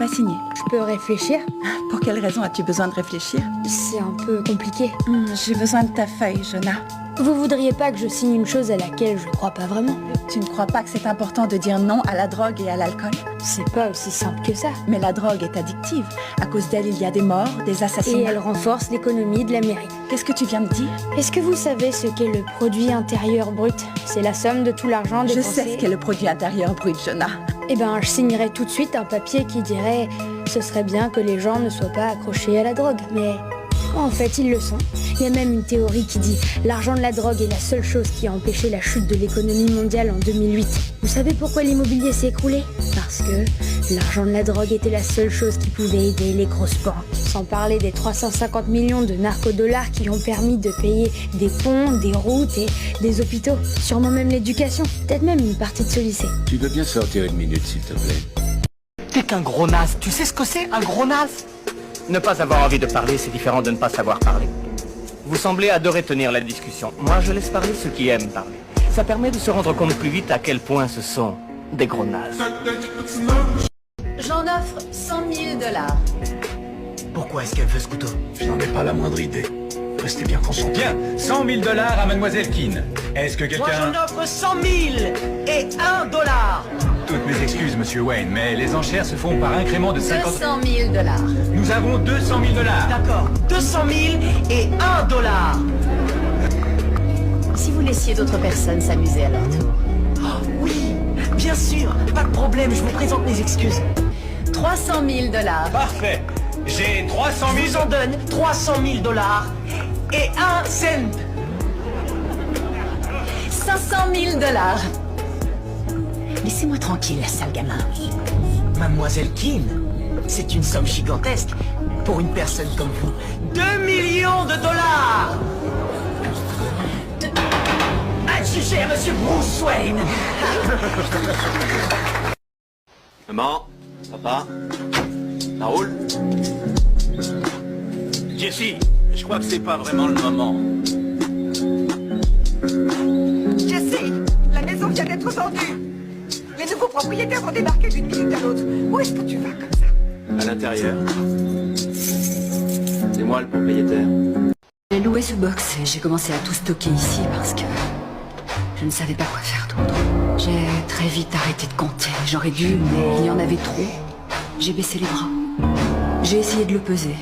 pas signer. Je peux réfléchir? Pour quelle raison as-tu besoin de réfléchir? C'est un peu compliqué. J'ai besoin de ta feuille, Jonah. Vous voudriez pas que je signe une chose à laquelle je crois pas vraiment? Tu ne crois pas que c'est important de dire non à la drogue et à l'alcool? C'est pas aussi simple que ça. Mais la drogue est addictive. À cause d'elle, il y a des morts, des Et assassinats. elle renforce l'économie de l'Amérique. Qu'est-ce que tu viens de dire? Est-ce que vous savez ce qu'est le produit intérieur brut? C'est la somme de tout l'argent dépensé. Je sais ce qu'est le produit intérieur brut, Jonah. Eh ben, je signerais tout de suite un papier qui dirait « Ce serait bien que les gens ne soient pas accrochés à la drogue ». Mais en fait, ils le sont. Il y a même une théorie qui dit « L'argent de la drogue est la seule chose qui a empêché la chute de l'économie mondiale en 2008 ». Vous savez pourquoi l'immobilier s'est écroulé? Parce que l'argent de la drogue était la seule chose qui pouvait aider les grosses banques. Sans parler des 350 millions de narcodollars qui ont permis de payer des ponts, des routes et des hôpitaux. Sûrement même l'éducation. Peut-être même une partie de ce lycée. Tu veux bien sortir une minute, s'il te plaît? T'es qu'un gros naze. Tu sais ce que c'est, un gros naze? Ne pas avoir envie de parler, c'est différent de ne pas savoir parler. Vous semblez adorer tenir la discussion. Moi, je laisse parler ceux qui aiment parler. Ça permet de se rendre compte plus vite à quel point ce sont des gros nazes. J'en offre 100 000 $. Pourquoi est-ce qu'elle veut ce couteau? Je n'en ai pas la moindre idée. Restez bien concentrés. Bien, 100 000 $ à Mademoiselle Keane. Est-ce que Moi, quelqu'un... j'en offre 100 000 et $1. Toutes mes excuses, Monsieur Wayne, mais les enchères se font par incrément de 50... 200 000 $. Nous avons 200 000 $. D'accord, 200 000 et $1. Si vous laissiez d'autres personnes s'amuser à leur tour. Oh, oui, bien sûr, pas de problème, je vous présente mes excuses. 300 000 $. Parfait. J'ai 300 Je 000... vous en donne 300 000 $ et 1 cent. 500 000 $. Laissez-moi tranquille, sale gamin. Mademoiselle Keane, c'est une somme gigantesque pour une personne comme vous. 2 millions de $. Adjugé à Monsieur Bruce Wayne. Maman, papa, ça roule? Jessie, je crois que c'est pas vraiment le moment. Jessie, la maison vient d'être vendue. Les nouveaux propriétaires vont débarquer d'une minute à l'autre. Où est-ce que tu vas comme ça? À l'intérieur. C'est moi le propriétaire. J'ai loué ce box et j'ai commencé à tout stocker ici parce que je ne savais pas quoi faire d'autre. J'ai très vite arrêté de compter. J'aurais dû, mais il y en avait trop. J'ai baissé les bras. J'ai essayé de le peser.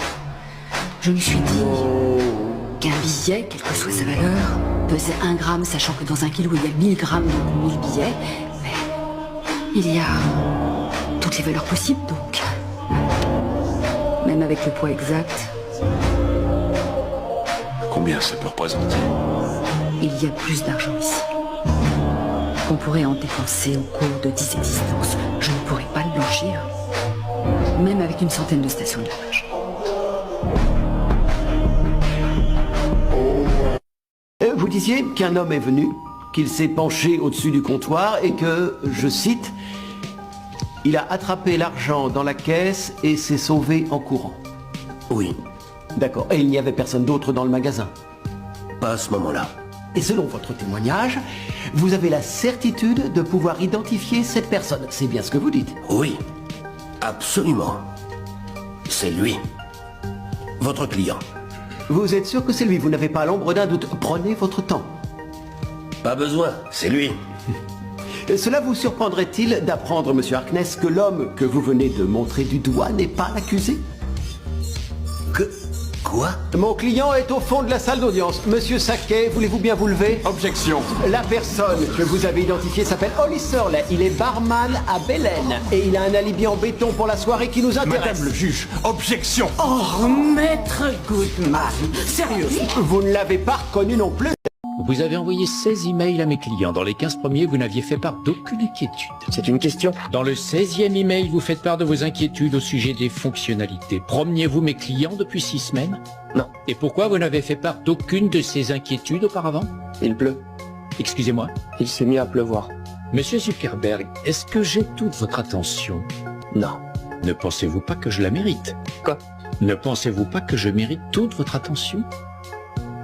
Je me suis dit qu'un billet, quelle que soit sa valeur, pesait 1 gramme, sachant que dans 1 kilo il y a 1000 grammes, donc 1000 billets. Mais il y a toutes les valeurs possibles, donc. Même avec le poids exact, Combien ça peut représenter? il y a plus d'argent ici qu'on pourrait en dépenser au cours de 10 existences. Je ne pourrais pas le blanchir, même avec une centaine de stations de lavage. Vous disiez qu'un homme est venu, qu'il s'est penché au-dessus du comptoir et que, je cite, il a attrapé l'argent dans la caisse et s'est sauvé en courant. Oui, D'accord. Et il n'y avait personne d'autre dans le magasin. pas à ce moment-là. Et selon votre témoignage, vous avez la certitude de pouvoir identifier cette personne. C'est bien ce que vous dites. Oui, absolument. C'est lui. Votre client. Vous êtes sûr que c'est lui, vous n'avez pas l'ombre d'un doute. Prenez votre temps. Pas besoin, c'est lui. Cela vous surprendrait-il d'apprendre, monsieur Harkness, que l'homme que vous venez de montrer du doigt n'est pas l'accusé? Quoi? Mon client est au fond de la salle d'audience. Monsieur Saquet, voulez-vous bien vous lever? Objection. La personne que vous avez identifiée s'appelle Holly Searle. Il est barman à Belen. Et il a un alibi en béton pour la soirée qui nous intéresse. Madame le juge, objection. Oh, maître Goodman, sérieux? Vous ne l'avez pas reconnu non plus. Vous avez envoyé 16 emails à mes clients. Dans les 15 premiers, vous n'aviez fait part d'aucune inquiétude. C'est une question? Dans le 16e email, vous faites part de vos inquiétudes au sujet des fonctionnalités. Promeniez-vous mes clients depuis 6 semaines? Non. Et pourquoi vous n'avez fait part d'aucune de ces inquiétudes auparavant? Il pleut. Excusez-moi. Il s'est mis à pleuvoir. Monsieur Zuckerberg, est-ce que j'ai toute votre attention? Non. Ne pensez-vous pas que je la mérite? Quoi? Ne pensez-vous pas que je mérite toute votre attention?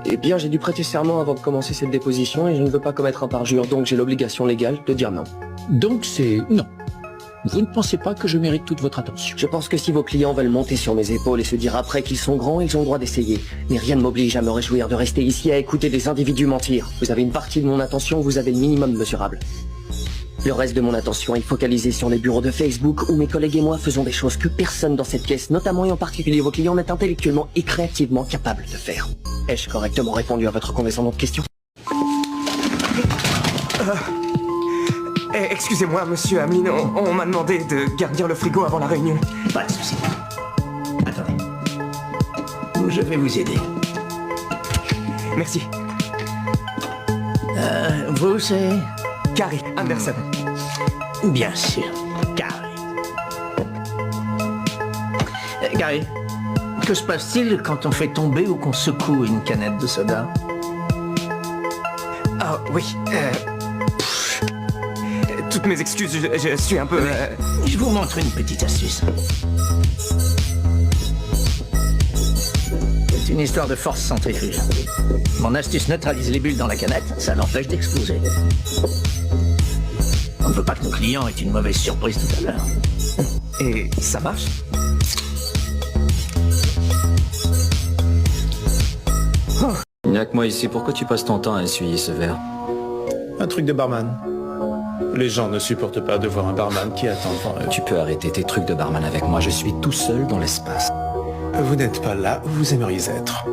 Eh bien, j'ai dû prêter serment avant de commencer cette déposition et je ne veux pas commettre un parjure, donc j'ai l'obligation légale de dire non. Donc c'est non. Vous ne pensez pas que je mérite toute votre attention? Je pense que si vos clients veulent monter sur mes épaules et se dire après qu'ils sont grands, ils ont le droit d'essayer. Mais rien ne m'oblige à me réjouir de rester ici à écouter des individus mentir. Vous avez une partie de mon attention, vous avez le minimum mesurable. Le reste de mon attention est focalisé sur les bureaux de Facebook où mes collègues et moi faisons des choses que personne dans cette pièce, notamment et en particulier vos clients, n'est intellectuellement et créativement capable de faire. Ai-je correctement répondu à votre condescendante question? Excusez-moi, monsieur Hamlin, on m'a demandé de garnir le frigo avant la réunion. Pas de souci. Attendez. Je vais vous aider. Merci. Vous, c'est... Carrie Anderson. Bien sûr, Carrie. Carrie, que se passe-t-il quand on fait tomber ou qu'on secoue une canette de soda? Ah oui, toutes mes excuses, je suis un peu... Je vous montre une petite astuce. C'est une histoire de force centrifuge. Mon astuce neutralise les bulles dans la canette, ça l'empêche d'exploser. On ne veut pas que nos clients aient une mauvaise surprise tout à l'heure. Et ça marche? Il n'y a que moi ici, pourquoi tu passes ton temps à essuyer ce verre? Un truc de barman. Les gens ne supportent pas de voir un barman qui attend devant eux. Tu peux arrêter tes trucs de barman avec moi, je suis tout seul dans l'espace. Vous n'êtes pas là où vous aimeriez être.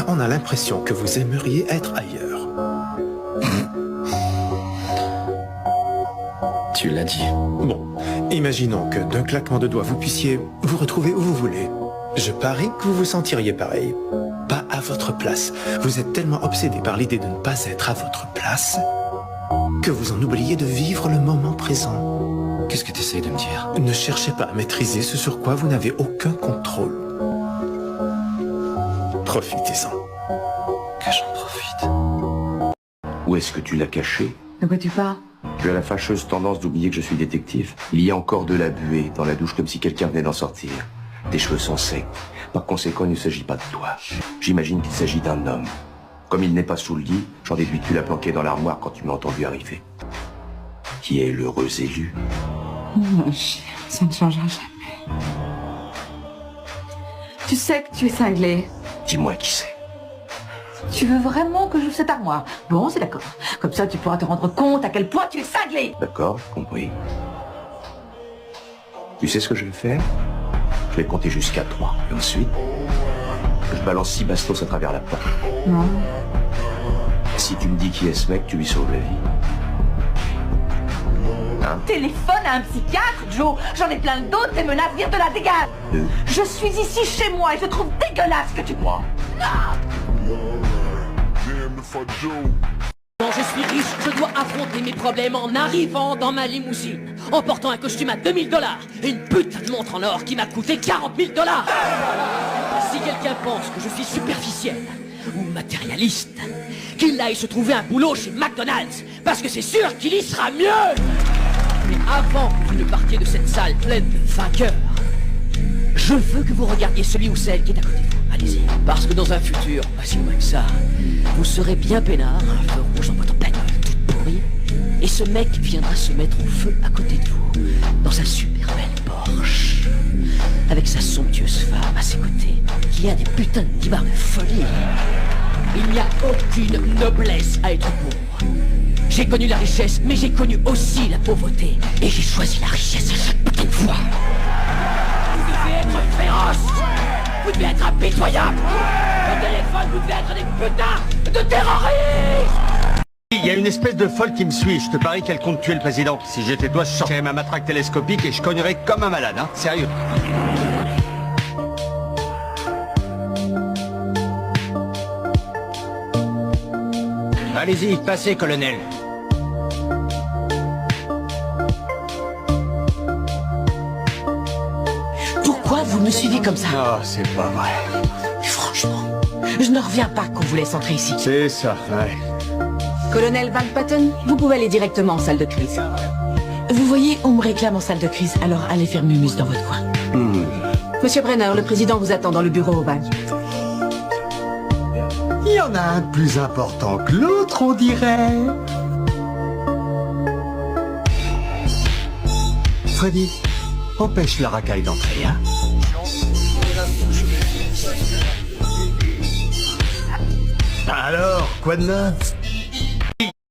On a l'impression que vous aimeriez être ailleurs. Tu l'as dit. Bon, imaginons que d'un claquement de doigts, vous puissiez vous retrouver où vous voulez. Je parie que vous vous sentiriez pareil. Pas à votre place. Vous êtes tellement obsédé par l'idée de ne pas être à votre place que vous en oubliez de vivre le moment présent. Qu'est-ce que tu essayes de me dire? Ne cherchez pas à maîtriser ce sur quoi vous n'avez aucun contrôle. Profitez-en. Que j'en profite. Où est-ce que tu l'as caché? De quoi tu parles? Tu as la fâcheuse tendance d'oublier que je suis détective. Il y a encore de la buée dans la douche comme si quelqu'un venait d'en sortir. Tes cheveux sont secs. Par conséquent, il ne s'agit pas de toi. J'imagine qu'il s'agit d'un homme. Comme il n'est pas sous le lit, j'en déduis que tu l'as planqué dans l'armoire quand tu m'as entendu arriver. Qui est l'heureux élu? Mon chien, ça ne changera jamais. Tu sais que tu es cinglé. Dis-moi qui c'est. Tu veux vraiment que j'ouvre cette armoire? Bon, c'est d'accord. Comme ça, tu pourras te rendre compte à quel point tu es cinglé. D'accord, compris. Tu sais ce que je vais faire? Je vais compter jusqu'à 3. Et ensuite, je balance 6 bastos à travers la porte. Non. Si tu me dis qui est ce mec, tu lui sauves la vie. Hein? Téléphone à un psychiatre, Joe. J'en ai plein d'autres, tes menaces viennent de la dégage. Je suis ici chez moi et je trouve dégueulasse que tu crois. Quand je suis riche, je dois affronter mes problèmes en arrivant dans ma limousine, en portant un costume à 2000 $ et une putain de montre en or qui m'a coûté 40 000 $. Si quelqu'un pense que je suis superficiel ou matérialiste, qu'il aille se trouver un boulot chez McDonald's, parce que c'est sûr qu'il y sera mieux. Mais avant que vous ne partiez de cette salle pleine de vainqueurs, je veux que vous regardiez celui ou celle qui est à côté de vous. Allez-y, parce que dans un futur, pas si loin que ça, vous serez bien peinard, un feu rouge dans votre bagnole toute pourrie, et ce mec viendra se mettre au feu à côté de vous, dans sa super belle Porsche, avec sa somptueuse femme à ses côtés, qui a des putains de guibards de folie. Il n'y a aucune noblesse à être pauvre. J'ai connu la richesse, mais j'ai connu aussi la pauvreté, et j'ai choisi la richesse à chaque putain de fois. Vous devez être féroce. Vous devez être impitoyable. Au téléphone, vous devez être des putains de terroristes. Il y a une espèce de folle qui me suit, je te parie qu'elle compte tuer le président. Si j'étais toi, je sortirais ma matraque télescopique et je cognerais comme un malade, hein, sérieux. Allez-y, passez, colonel. Pourquoi vous me suivez comme ça? Oh, c'est pas vrai. Franchement, je ne reviens pas qu'on vous laisse entrer ici. C'est ça, ouais. Colonel Van Patten, vous pouvez aller directement en salle de crise. Vous voyez, on me réclame en salle de crise, alors allez faire mumuse dans votre coin. Monsieur Brenner, le président vous attend dans le bureau ovale. Il y en a un de plus important que l'autre, on dirait. Freddy, empêche la racaille d'entrer, hein. Alors, quoi de neuf?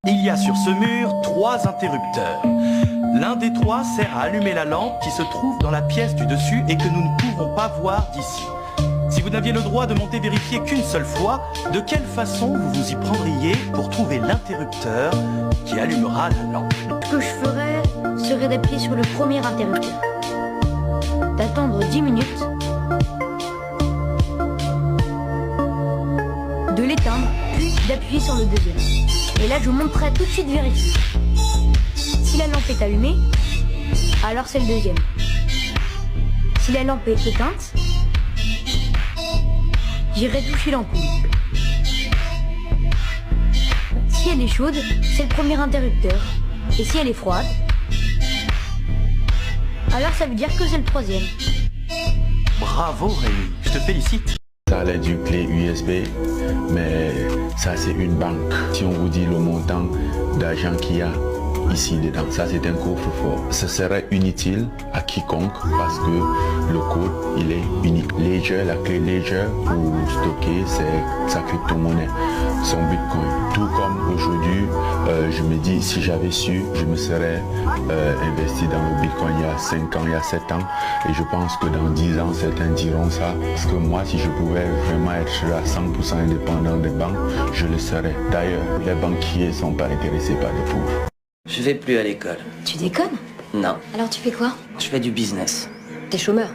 Il y a sur ce mur 3 interrupteurs. L'un des 3 sert à allumer la lampe qui se trouve dans la pièce du dessus et que nous ne pouvons pas voir d'ici. Si vous n'aviez le droit de monter vérifier qu'une seule fois, de quelle façon vous vous y prendriez pour trouver l'interrupteur qui allumera la lampe? Ce que je ferais serait d'appuyer sur le premier interrupteur, d'attendre 10 minutes, de l'éteindre, puis d'appuyer sur le deuxième. Et là, je monterai tout de suite vérifier. Si la lampe est allumée, alors c'est le deuxième. Si la lampe est éteinte, j'irai toucher l'ampoule. Si elle est chaude, c'est le premier interrupteur. Et si elle est froide, alors ça veut dire que c'est le troisième. Bravo Rémi, je te félicite. Ça a l'air d'une clé USB, mais ça c'est une banque. Si on vous dit le montant d'argent qu'il y a ici dedans, ça c'est un coffre-fort. Ce serait inutile à quiconque parce que le code il est unique. Ledger, la clé Ledger pour stocker c'est sa crypto-monnaie, son bitcoin. Tout comme aujourd'hui, je me dis si j'avais su, je me serais investi dans le bitcoin il y a 5 ans, il y a 7 ans. Et je pense que dans 10 ans, certains diront ça. Parce que moi, si je pouvais vraiment être à 100% indépendant des banques, je le serais. D'ailleurs, les banquiers ne sont pas intéressés par les pauvres. Je vais plus à l'école. Tu déconnes? Non. Alors tu fais quoi? Je fais du business. T'es chômeur.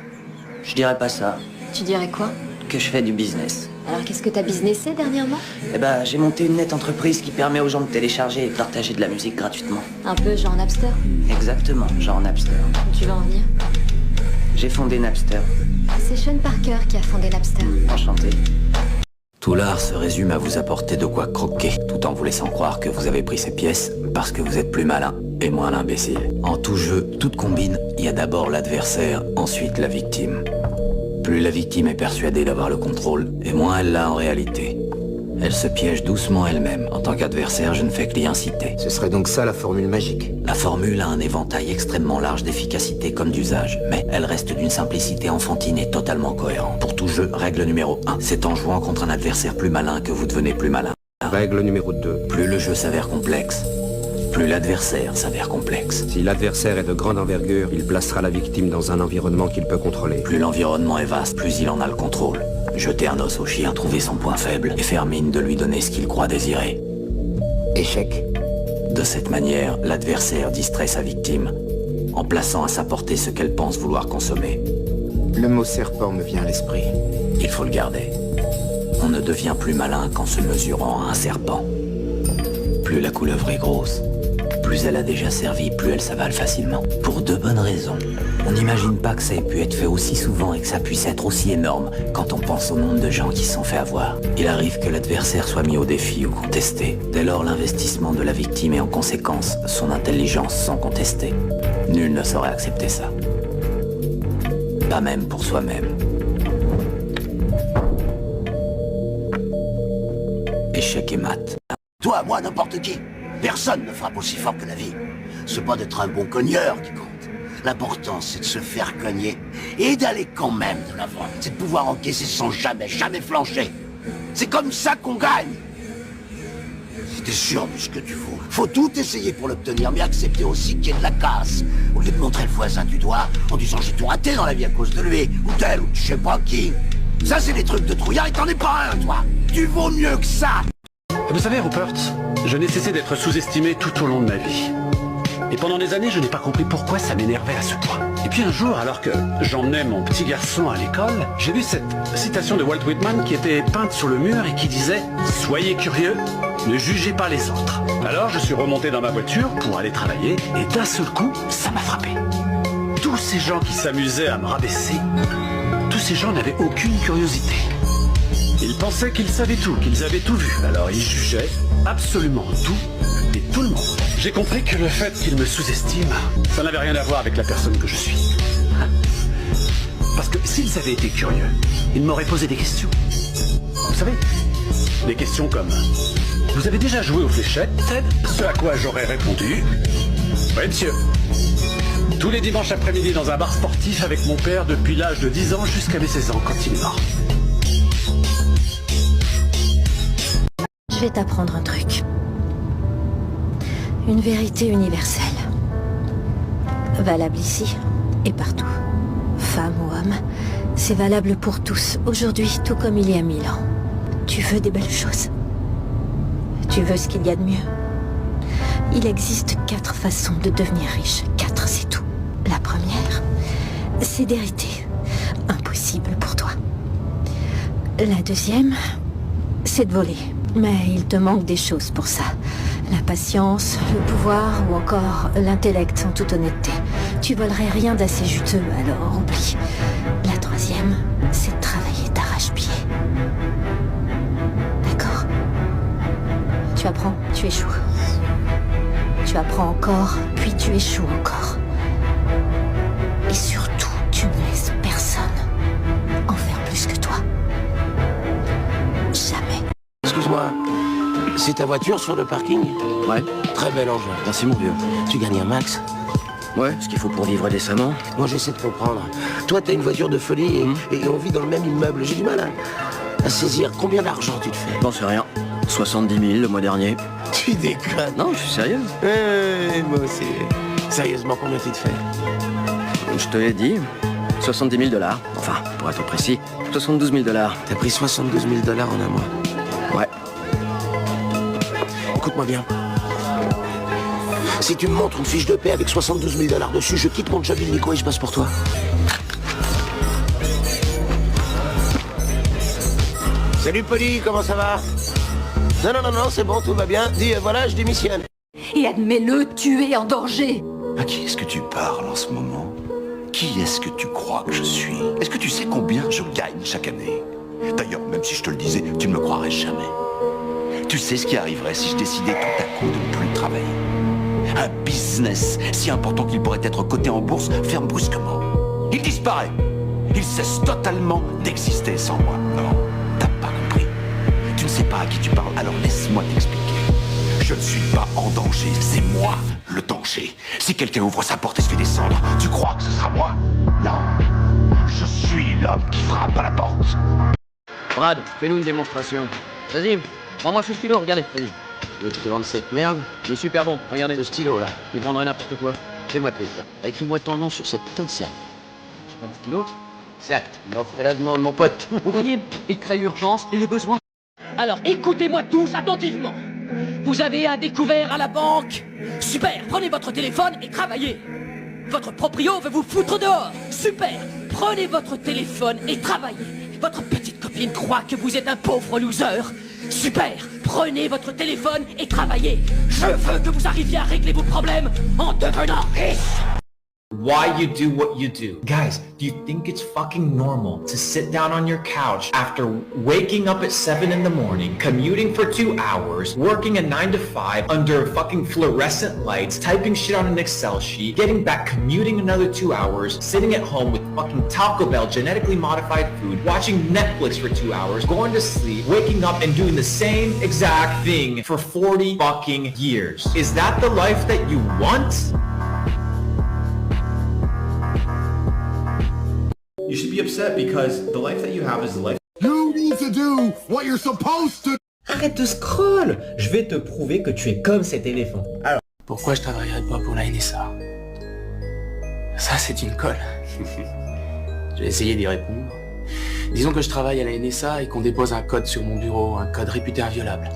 Je dirais pas ça. Tu dirais quoi? Que je fais du business. Alors qu'est-ce que t'as businessé dernièrement? Eh ben, j'ai monté une nette entreprise qui permet aux gens de télécharger et de partager de la musique gratuitement. Un peu genre Napster? Exactement, genre Napster. Où tu vas en venir? J'ai fondé Napster. C'est Sean Parker qui a fondé Napster. Enchanté. Tout l'art se résume à vous apporter de quoi croquer, tout en vous laissant croire que vous avez pris ces pièces parce que vous êtes plus malin et moins l'imbécile. En tout jeu, toute combine, il y a d'abord l'adversaire, ensuite la victime. Plus la victime est persuadée d'avoir le contrôle, et moins elle l'a en réalité. Elle se piège doucement elle-même. En tant qu'adversaire, je ne fais que l'y inciter. Ce serait donc ça la formule magique. La formule a un éventail extrêmement large d'efficacité comme d'usage, mais elle reste d'une simplicité enfantine et totalement cohérente. Pour tout jeu, règle numéro 1, c'est en jouant contre un adversaire plus malin que vous devenez plus malin. Règle numéro 2. Plus le jeu s'avère complexe, plus l'adversaire s'avère complexe. Si l'adversaire est de grande envergure, il placera la victime dans un environnement qu'il peut contrôler. Plus l'environnement est vaste, plus il en a le contrôle. Jeter un os au chien, trouver son point faible et faire mine de lui donner ce qu'il croit désirer. Échec. De cette manière, l'adversaire distrait sa victime en plaçant à sa portée ce qu'elle pense vouloir consommer. Le mot serpent me vient à l'esprit. Il faut le garder. On ne devient plus malin qu'en se mesurant à un serpent. Plus la couleuvre est grosse, plus elle a déjà servi, plus elle s'avale facilement. Pour 2 bonnes raisons. On n'imagine pas que ça ait pu être fait aussi souvent et que ça puisse être aussi énorme quand on pense au nombre de gens qui se sont fait avoir. Il arrive que l'adversaire soit mis au défi ou contesté. Dès lors, l'investissement de la victime et en conséquence, son intelligence sont contestés. Nul ne saurait accepter ça. Pas même pour soi-même. Échec et mat. Toi, moi, n'importe qui. Personne ne frappe aussi fort que la vie. C'est pas d'être un bon cogneur qui compte. L'important, c'est de se faire cogner et d'aller quand même de l'avant. C'est de pouvoir encaisser sans jamais flancher. C'est comme ça qu'on gagne. Si t'es sûr de ce que tu vaux, faut tout essayer pour l'obtenir, mais accepter aussi qu'il y ait de la casse. Au lieu de montrer le voisin du doigt en disant j'ai tout raté dans la vie à cause de lui, ou tel, ou je sais pas qui. Ça, c'est des trucs de trouillard et t'en es pas un, toi. Tu vaux mieux que ça. Vous savez, Rupert, je n'ai cessé d'être sous-estimé tout au long de ma vie. Et pendant des années, je n'ai pas compris pourquoi ça m'énervait à ce point. Et puis un jour, alors que j'emmenais mon petit garçon à l'école, j'ai vu cette citation de Walt Whitman qui était peinte sur le mur et qui disait « Soyez curieux, ne jugez pas les autres ». Alors je suis remonté dans ma voiture pour aller travailler et d'un seul coup, ça m'a frappé. Tous ces gens qui s'amusaient à me rabaisser, tous ces gens n'avaient aucune curiosité. Ils pensaient qu'ils savaient tout, qu'ils avaient tout vu. Alors ils jugeaient absolument tout et tout le monde. J'ai compris que le fait qu'ils me sous-estiment, ça n'avait rien à voir avec la personne que je suis. Parce que s'ils avaient été curieux, ils m'auraient posé des questions. Vous savez, des questions comme « Vous avez déjà joué aux fléchettes, Ted ?» Ce à quoi j'aurais répondu « Oui, monsieur. » Tous les dimanches après-midi dans un bar sportif avec mon père depuis l'âge de 10 ans jusqu'à mes 16 ans quand il est mort. Je vais t'apprendre un truc. Une vérité universelle. Valable ici et partout. Femme ou homme, c'est valable pour tous, aujourd'hui tout comme il y a 1000 ans. Tu veux des belles choses. Tu veux ce qu'il y a de mieux. Il existe 4 façons de devenir riche. 4, c'est tout. La première, c'est d'hériter. Impossible pour toi. La deuxième, c'est de voler. Mais il te manque des choses pour ça. La patience, le pouvoir ou encore l'intellect en toute honnêteté. Tu volerais rien d'assez juteux, alors oublie. La troisième, c'est de travailler d'arrache-pied. D'accord? Tu apprends, tu échoues. Tu apprends encore, puis tu échoues encore. Et surtout, tu ne laisses personne en faire plus que toi. Jamais. Excuse-moi, c'est ta voiture sur le parking? Ouais. Très bel engin. Merci mon vieux. Tu gagnes un max? Ouais, ce qu'il faut pour vivre décemment. Moi j'essaie de comprendre. Toi t'as une voiture de folie et on vit dans le même immeuble. J'ai du mal à saisir combien d'argent tu te fais. J'en sais rien. 70 000 le mois dernier. Tu déconnes. Non, je suis sérieux. Moi aussi. Sérieusement, combien tu te fais? Je te l'ai dit. 70 000 $. Enfin, pour être précis, 72 000 $. T'as pris 72 000 $ en un mois? Ouais. Écoute-moi bien. Si tu me montres une fiche de paie avec 72 000 $ dessus, je quitte mon job illico et je passe pour toi. Salut Polly, comment ça va? Non, c'est bon, tout va bien. Dis, voilà, je démissionne. Et admets-le, tu es en danger. À qui est-ce que tu parles en ce moment? Qui est-ce que tu crois que je suis? Est-ce que tu sais combien je gagne chaque année? D'ailleurs, même si je te le disais, tu ne me croirais jamais. Tu sais ce qui arriverait si je décidais tout à coup de ne plus travailler? Un business si important qu'il pourrait être coté en bourse ferme brusquement. Il disparaît. Il cesse totalement d'exister sans moi. Non, t'as pas compris. Tu ne sais pas à qui tu parles, alors laisse-moi t'expliquer. Je ne suis pas en danger, c'est moi le danger. Si quelqu'un ouvre sa porte et se fait descendre, tu crois que ce sera moi? Non, je suis l'homme qui frappe à la porte. Brad, fais-nous une démonstration. Vas-y, prends-moi ce stylo, regardez, vas-y. Je veux te vendre cette merde. Il est super bon, regardez. Ce stylo là. Tu vendrais n'importe quoi. Fais-moi plaisir. Écris-moi ton nom sur cette putain de serre. C'est pas un stylo? Certes, il offre la demande, mon pote. Vous voyez, il crée urgence et j'ai besoin. Alors écoutez-moi tous attentivement. Vous avez un découvert à la banque? Super, prenez votre téléphone et travaillez. Votre proprio veut vous foutre dehors. Super, prenez votre téléphone et travaillez. Votre petite copine croit que vous êtes un pauvre loser. Super, prenez votre téléphone et travaillez. Je veux que vous arriviez à régler vos problèmes en devenant riche. Why you do what you do. Guys, do you think it's fucking normal to sit down on your couch after waking up at 7 in the morning, commuting for 2 hours, working a 9 to 5 under fucking fluorescent lights, typing shit on an Excel sheet, getting back, commuting another 2 hours, sitting at home with fucking Taco Bell genetically modified food, watching Netflix for 2 hours, going to sleep, waking up and doing the same exact thing for 40 fucking years? Is that the life that you want? You should be upset because the life that you have is the life. You need to do what you're supposed to. Arrête de scroll. Je vais te prouver que tu es comme cet éléphant. Alors, pourquoi je travaillerais pas pour la NSA? Ça, c'est une colle. J'ai essayé d'y répondre. Disons que je travaille à la NSA et qu'on dépose un code sur mon bureau, un code réputé inviolable.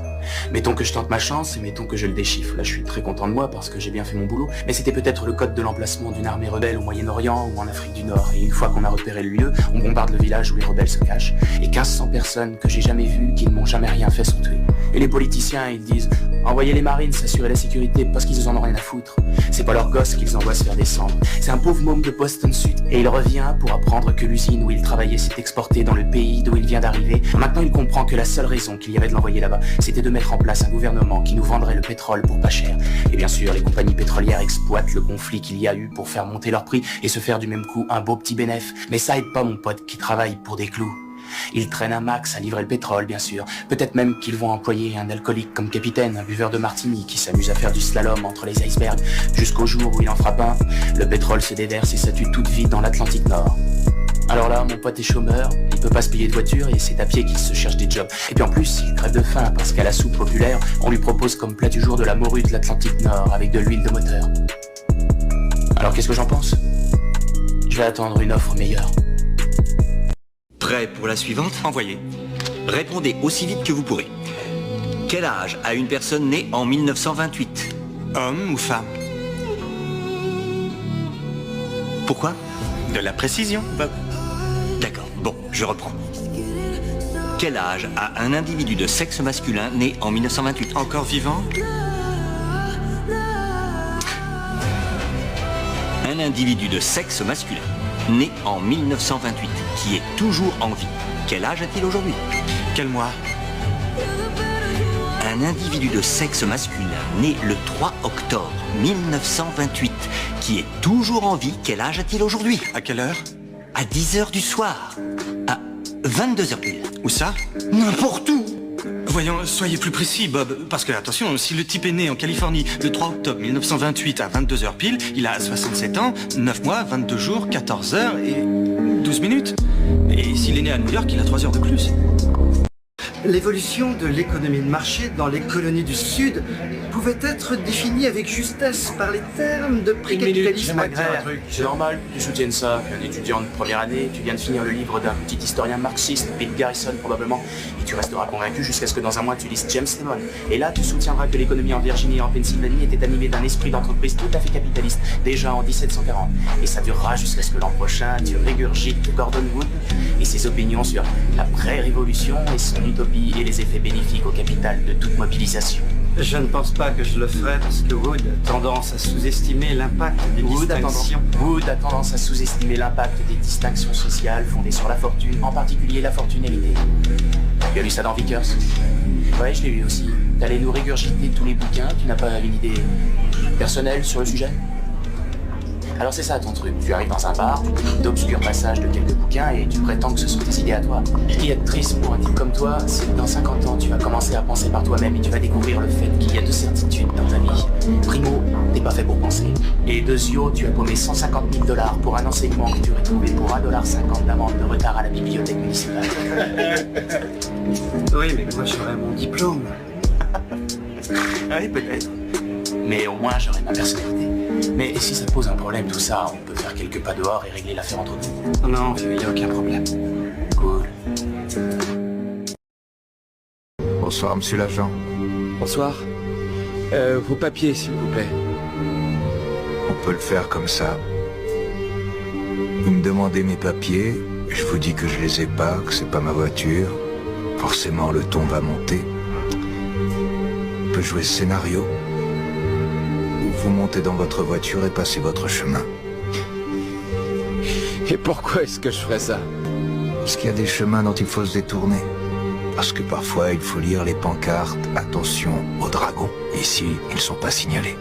Mettons que je tente ma chance et mettons que je le déchiffre. Là, je suis très content de moi parce que j'ai bien fait mon boulot. Mais c'était peut-être le code de l'emplacement d'une armée rebelle au Moyen-Orient ou en Afrique du Nord. Et une fois qu'on a repéré le lieu, on bombarde le village où les rebelles se cachent. Et 1500 personnes que j'ai jamais vues, qui ne m'ont jamais rien fait, sont tuées. Et les politiciens, ils disent « Envoyez les marines s'assurer la sécurité parce qu'ils en ont rien à foutre. » C'est pas leurs gosses qu'ils envoient se faire descendre. C'est un pauvre môme de Boston Sud. Et il revient pour apprendre que l'usine où il travaillait s'est exportée dans le pays d'où il vient d'arriver. Maintenant, il comprend que la seule raison qu'il y avait de l'envoyer là-bas, c'était de mettre en place un gouvernement qui nous vendrait le pétrole pour pas cher. Et bien sûr, les compagnies pétrolières exploitent le conflit qu'il y a eu pour faire monter leur prix et se faire du même coup un beau petit bénéf. Mais ça aide pas mon pote qui travaille pour des clous. Ils traînent un max à livrer le pétrole, bien sûr. Peut-être même qu'ils vont employer un alcoolique comme capitaine, un buveur de martini qui s'amuse à faire du slalom entre les icebergs, jusqu'au jour où il en frappe un, le pétrole se déverse et ça tue toute vie dans l'Atlantique Nord. Alors là, mon pote est chômeur, il peut pas se payer de voiture et c'est à pied qu'il se cherche des jobs. Et puis en plus, il crève de faim parce qu'à la soupe populaire, on lui propose comme plat du jour de la morue de l'Atlantique Nord avec de l'huile de moteur. Alors qu'est-ce que j'en pense? Je vais attendre une offre meilleure. Prêt pour la suivante? Envoyez. Répondez aussi vite que vous pourrez. Quel âge a une personne née en 1928? Homme ou femme? Pourquoi? De la précision, Bob. D'accord, bon, je reprends. Quel âge a un individu de sexe masculin né en 1928? Encore vivant? Un individu de sexe masculin né en 1928 qui est toujours en vie. Quel âge a-t-il aujourd'hui? Quel mois? Un individu de sexe masculin né le 3 octobre 1928 qui est toujours en vie. Quel âge a-t-il aujourd'hui? À quelle heure? À 10h du soir. À 22h pile. Où ça? N'importe où. Voyons, soyez plus précis, Bob, parce que, attention, si le type est né en Californie le 3 octobre 1928 à 22h pile, il a 67 ans, 9 mois, 22 jours, 14 heures et 12 minutes. Et s'il est né à New York, il a 3 heures de plus. L'évolution de l'économie de marché dans les colonies du Sud pouvait être définie avec justesse par les termes de pré-capitalisme agraire. C'est normal que tu soutiennes ça. Un étudiant de première année, tu viens de finir le livre d'un petit historien marxiste, Pete Garrison probablement, et tu resteras convaincu jusqu'à ce que dans un mois tu lises James Lemon. Et là, tu soutiendras que l'économie en Virginie et en Pennsylvanie était animée d'un esprit d'entreprise tout à fait capitaliste, déjà en 1740. Et ça durera jusqu'à ce que l'an prochain, tu régurgites Gordon Wood et ses opinions sur la pré-révolution et son utopie et les effets bénéfiques au capital de toute mobilisation. Je ne pense pas que je le ferai parce que Wood a tendance à sous-estimer l'impact des distinctions. Wood a tendance à sous-estimer l'impact des distinctions sociales fondées sur la fortune, en particulier la fortune héritée. Tu as lu ça dans Vickers? Ouais, je l'ai lu aussi. T'allais nous régurgiter tous les bouquins, tu n'as pas une idée personnelle sur le sujet? Alors c'est ça ton truc, tu arrives dans un bar, tu lis d'obscurs passages de quelques bouquins et tu prétends que ce sont tes idées à toi. Ce qui est triste pour un type comme toi, c'est que dans 50 ans, tu vas commencer à penser par toi-même et tu vas découvrir le fait qu'il y a deux certitudes dans ta vie. Primo, t'es pas fait pour penser. Et deuxio, tu as paumé 150 000 $ pour un enseignement que tu aurais trouvé pour 1,50 $ d'amende de retard à la bibliothèque municipale. Oui, mais moi j'aurais mon diplôme. Oui, peut-être. Mais au moins, j'aurai ma personnalité. Mais si ça pose un problème, tout ça, on peut faire quelques pas dehors et régler l'affaire entre nous. Non, il n'y a aucun problème. Cool. Bonsoir, monsieur l'agent. Bonsoir. Vos papiers, s'il vous plaît. On peut le faire comme ça. Vous me demandez mes papiers, je vous dis que je les ai pas, que c'est pas ma voiture. Forcément, le ton va monter. On peut jouer ce scénario. Vous montez dans votre voiture et passez votre chemin. Et pourquoi est-ce que je ferais ça? Parce qu'il y a des chemins dont il faut se détourner. Parce que parfois, il faut lire les pancartes. Attention aux dragons. Ici, ils ne sont pas signalés.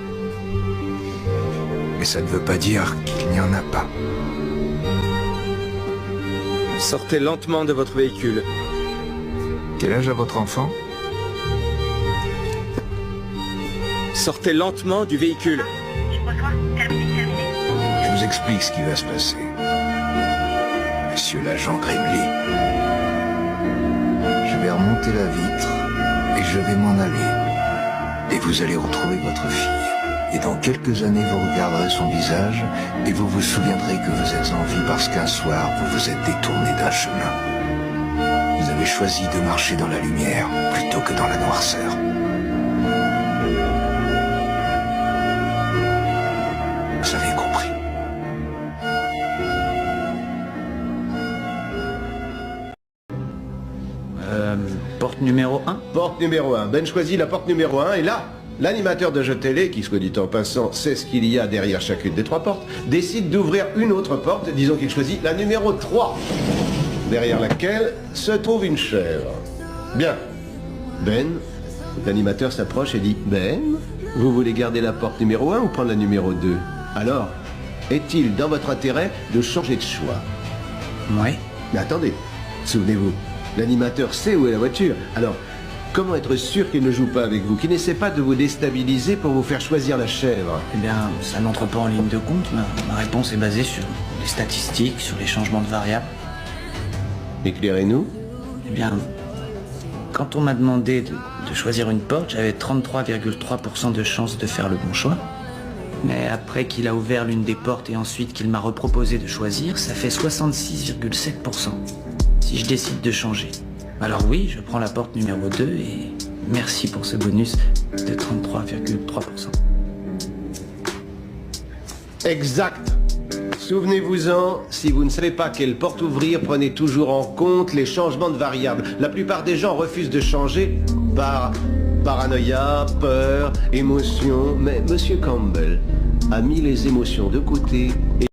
Mais ça ne veut pas dire qu'il n'y en a pas. Sortez lentement de votre véhicule. Quel âge a votre enfant? Sortez lentement du véhicule. Je vous explique ce qui va se passer. Monsieur l'agent Grimley. Je vais remonter la vitre et je vais m'en aller. Et vous allez retrouver votre fille. Et dans quelques années, vous regarderez son visage et vous vous souviendrez que vous êtes en vie parce qu'un soir, vous vous êtes détourné d'un chemin. Vous avez choisi de marcher dans la lumière plutôt que dans la noirceur. Vous avez compris. Porte numéro 1? Porte numéro 1. Ben choisit la porte numéro 1 et là, l'animateur de jeu télé, qui soit dit en passant sait ce qu'il y a derrière chacune des trois portes, décide d'ouvrir une autre porte, disons qu'il choisit la numéro 3, derrière laquelle se trouve une chèvre. Bien. Ben, l'animateur s'approche et dit « Ben, vous voulez garder la porte numéro 1 ou prendre la numéro 2 ? Alors, est-il dans votre intérêt de changer de choix ?» Oui. Mais attendez, Souvenez-vous, l'animateur sait où est la voiture. Alors, comment être sûr qu'il ne joue pas avec vous, qu'il n'essaie pas de vous déstabiliser pour vous faire choisir la chèvre? Eh bien, ça n'entre pas en ligne de compte. Ma réponse est basée sur les statistiques, sur les changements de variables. Éclairez-nous. Eh bien, quand on m'a demandé de choisir une porte, j'avais 33,3% de chance de faire le bon choix. Mais après qu'il a ouvert l'une des portes et ensuite qu'il m'a reproposé de choisir, ça fait 66,7% si je décide de changer. Alors oui, je prends la porte numéro 2 et merci pour ce bonus de 33,3%. Exact. Souvenez-vous-en, si vous ne savez pas quelle porte ouvrir, prenez toujours en compte les changements de variables. La plupart des gens refusent de changer par paranoïa, peur, émotion, mais Monsieur Campbell a mis les émotions de côté et